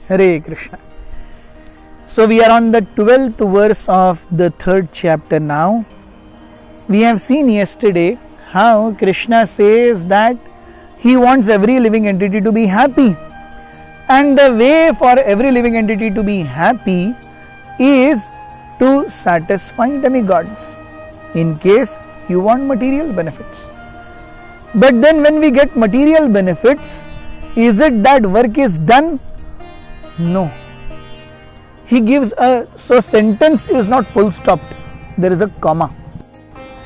Hare Krishna. So we are on the 12th verse of the 3rd chapter now. We have seen yesterday how Krishna says that he wants every living entity to be happy. And the way for every living entity to be happy is to satisfy demigods in case you want material benefits. But then when we get material benefits, is it that work is done? No. He gives so sentence is not full stopped. There is a comma.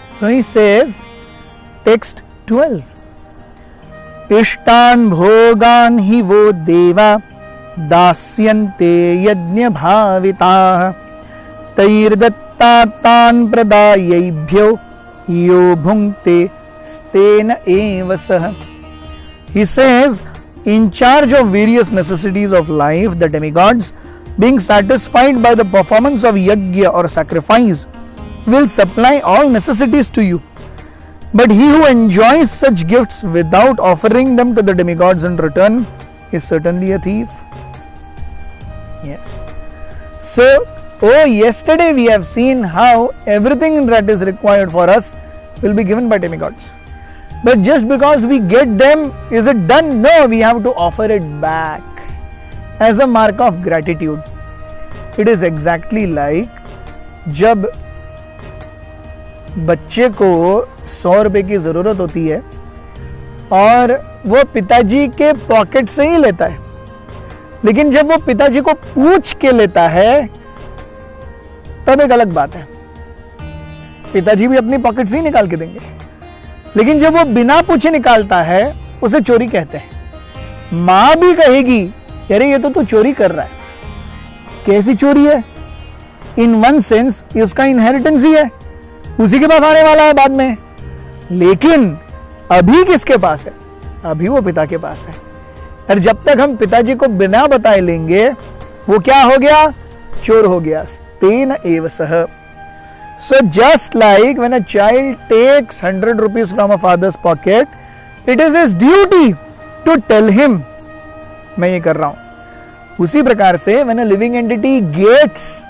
So he says, text 12. Ishtan bhogan hi vo deva dasyante yajna bhavitah tairdattatan pradayebhyo yo bhunkte stena eva sah. He says, in charge of various necessities of life, the demigods, being satisfied by the performance of yajna or sacrifice, will supply all necessities to you. But he who enjoys such gifts without offering them to the demigods in return is certainly a thief. Yes. So, yesterday we have seen how everything that is required for us will be given by demigods. But just because we get them, is it done? No, we have to offer it back as a mark of gratitude. It is exactly like जब बच्चे को 100 रुपए की जरूरत होती है और वो पिताजी के पॉकेट से ही लेता है, लेकिन जब वो पिताजी को पूछ के लेता है तब एक अलग बात है. पिताजी भी अपनी पॉकेट से ही निकाल के देंगे, लेकिन जब वो बिना पूछे निकालता है उसे चोरी कहते हैं. माँ भी कहेगी अरे ये तो तू चोरी कर रहा है. कैसी चोरी है? इन वन सेंस इसका इनहेरिटेंस ही है, उसी के पास आने वाला है बाद में. लेकिन अभी किसके पास है? अभी वो पिता के पास है. और जब तक हम पिताजी को बिना बताए लेंगे वो क्या हो गया? चोर हो गया. तेन एव सह. So just like when a child takes 100 rupees from a father's pocket, it is his duty to tell him मैं ये कर रहा हूं. उसी प्रकार से when a living entity gets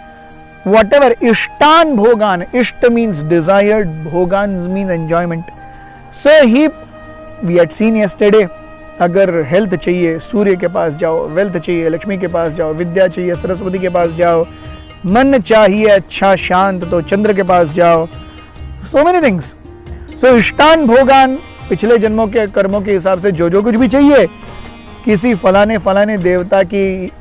whatever ishtan bhogan, ishta means desired, bhogan means enjoyment. So we had seen yesterday, अगर health चाहिए सूर्य के पास जाओ, वेल्थ चाहिए लक्ष्मी के पास जाओ, विद्या चाहिए सरस्वती के पास जाओ, मन चाहिए अच्छा शांत तो चंद्र के पास जाओ. So many things. सो इष्टान भोगान, पिछले जन्मों के कर्मों के हिसाब से जो कुछ भी चाहिए, किसी फलाने देवता की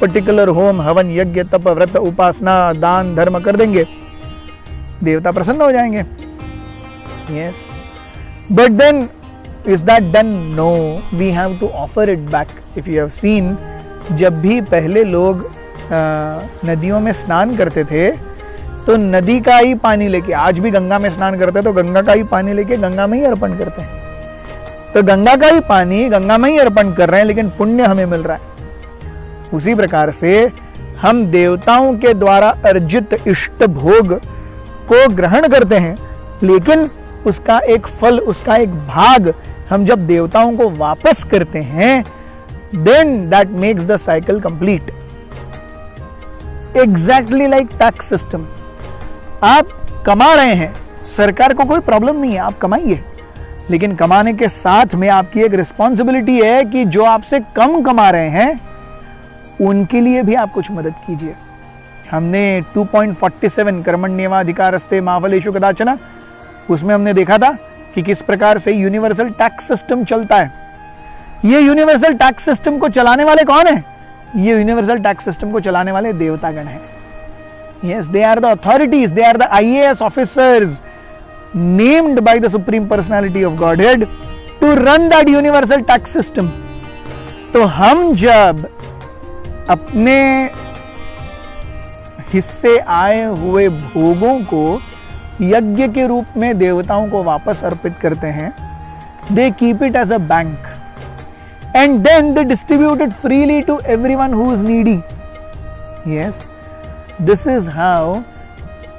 पर्टिकुलर होम हवन यज्ञ तप व्रत उपासना दान धर्म कर देंगे, देवता प्रसन्न हो जाएंगे. Yes, but then is that done? No, we have to offer it back. If you have seen, जब भी पहले लोग नदियों में स्नान करते थे तो नदी का ही पानी लेके, आज भी गंगा में स्नान करते हैं तो गंगा का ही पानी लेके गंगा में ही अर्पण करते हैं. तो गंगा का ही पानी गंगा में ही अर्पण कर रहे हैं, लेकिन पुण्य हमें मिल रहा है. उसी प्रकार से हम देवताओं के द्वारा अर्जित इष्ट भोग को ग्रहण करते हैं, लेकिन उसका एक फल, उसका एक भाग हम जब देवताओं को वापस करते हैं, then that makes the cycle complete. Exactly like tax system. आप कमा रहे हैं, सरकार को कोई प्रॉब्लम नहीं है, आप कमाइए, लेकिन कमाने के साथ में आपकी एक रिस्पॉन्सिबिलिटी है कि जो आपसे कम कमा रहे हैं उनके लिए भी आप कुछ मदद कीजिए. हमने 2.47 कर्मण्येवाधिकारस्ते मा फलेषु कदाचन, उसमें हमने देखा था कि किस प्रकार से यूनिवर्सल टैक्स सिस्टम चलता है. ये यूनिवर्सल टैक्स सिस्टम को चलाने वाले कौन है? ये यूनिवर्सल टैक्स सिस्टम को चलाने वाले देवतागण हैं. Yes, they are the authorities, they are the IAS officers named by the supreme personality of godhead to run that universal tax system. तो हम जब अपने हिस्से आए हुए भोगों को यज्ञ के रूप में देवताओं को वापस अर्पित करते हैं, they keep it as a bank and then they distribute it freely to everyone who is needy. Yes, this is how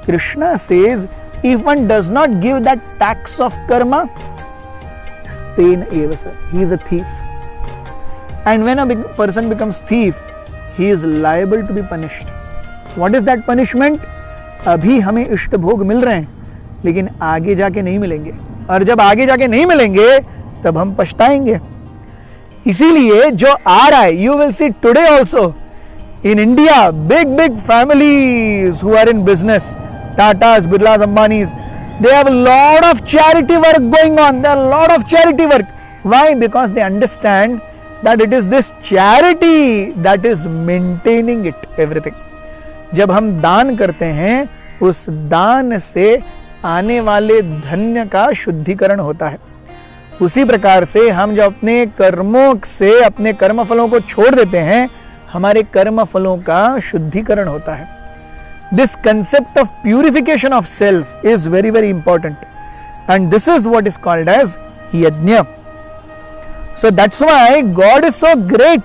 Krishna says, if one does not give that tax of karma, stain eva, he is a thief. And when a person becomes thief, he is liable to be punished. What is that punishment? अभी हमें इष्ट भोग मिल रहे हैं, लेकिन आगे जाके नहीं मिलेंगे, और जब आगे जाके नहीं मिलेंगे तब हम पछताएंगे. इसीलिए जो आ रहा है, you will see today also in India, big families who are in business, Tatas, Birlas, Ambanis, they have a lot of charity work going on. There are a lot of charity work. Why? Because they understand that it is this charity that is maintaining it, everything. जब हम दान करते हैं, उस दान से आने वाले धन्य का शुद्धिकरण होता है. उसी प्रकार से हम जब अपने कर्मों से अपने कर्म फलों को छोड़ देते हैं, हमारे कर्म फलों का शुद्धिकरण होता है. This concept of purification of self is very important, and this is what is called as yajna. So that's why God is so great.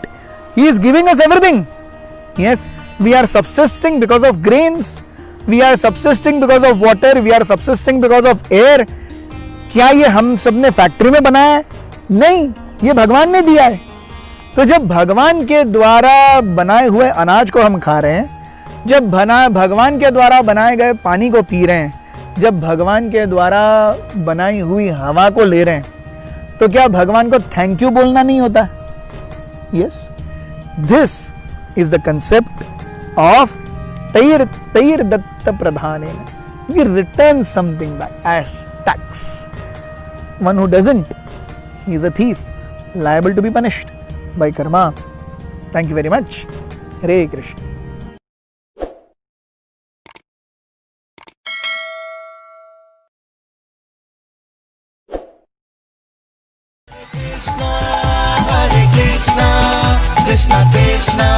He is giving us everything. Yes, we are subsisting because of grains, we are subsisting because of water, we are subsisting because of air. क्या ये हम सबने factory में बनाया है? नहीं, ये भगवान ने दिया है. तो जब भगवान के द्वारा बनाए हुए अनाज को हम खा रहे हैं, जब भगवान के द्वारा बनाए गए पानी को पी रहे हैं, जब भगवान के द्वारा बनाई हुई हवा को ले रहे हैं, तो क्या भगवान को थैंक यू बोलना नहीं होता? Yes, this is the concept of तैर दत्त प्रधानेन. We return something back as tax. One who doesn't, he is a thief, liable to be punished by karma. Thank you very much. Hare Krishna. Krishna Krishna Krishna